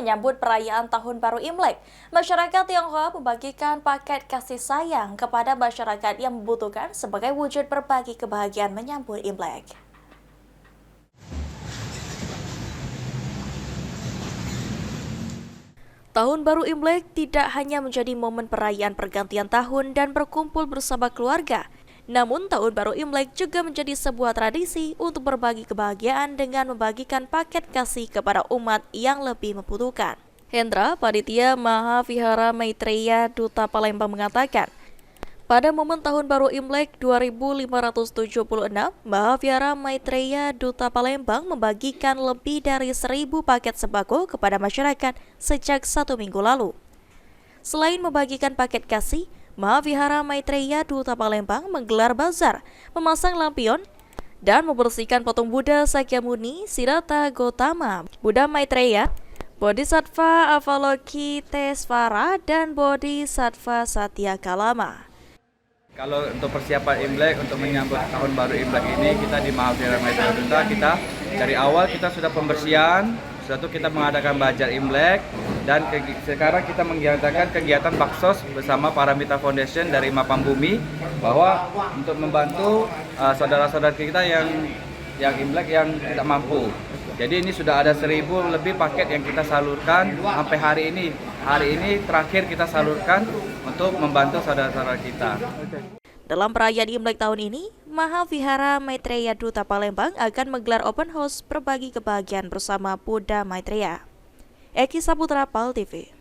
menyambut perayaan Tahun Baru Imlek, masyarakat Tionghoa membagikan paket kasih sayang kepada masyarakat yang membutuhkan sebagai wujud berbagi kebahagiaan menyambut Imlek. Tahun Baru Imlek tidak hanya menjadi momen perayaan pergantian tahun dan berkumpul bersama keluarga, namun Tahun Baru Imlek juga menjadi sebuah tradisi untuk berbagi kebahagiaan dengan membagikan paket kasih kepada umat yang lebih membutuhkan. Hendra, Panitia Mahavihara Maitreya Duta Palembang mengatakan, pada momen Tahun Baru Imlek 2576, Mahavihara Maitreya Duta Palembang membagikan lebih dari 1.000 paket sembako kepada masyarakat sejak 1 minggu lalu. Selain membagikan paket kasih, Mahavihara Maitreya Duta Palembang menggelar bazar, memasang lampion, dan membersihkan patung Buddha Sakyamuni Siddhartha Gautama, Buddha Maitreya, Bodhisattva Avalokitesvara, dan Bodhisattva Satya Kalama. Kalau untuk persiapan Imlek, untuk menyambut Tahun Baru Imlek ini, kita di Mahavihara Maitreya Duta, kita dari awal kita sudah pembersihan, sudah kita mengadakan bazar Imlek, dan sekarang kita mengadakan kegiatan baksos bersama Paramita Foundation dari Mapam Bumi, bahwa untuk membantu saudara-saudara kita yang Imlek yang tidak mampu. Jadi ini sudah ada 1.000 lebih paket yang kita salurkan sampai hari ini. Hari ini terakhir kita salurkan untuk membantu saudara-saudara kita. Dalam perayaan Imlek tahun ini, Mahavihara Maitreya Duta Palembang akan menggelar open house berbagi kebahagiaan bersama Buddha Maitreya. Eki Saputra, PAL TV.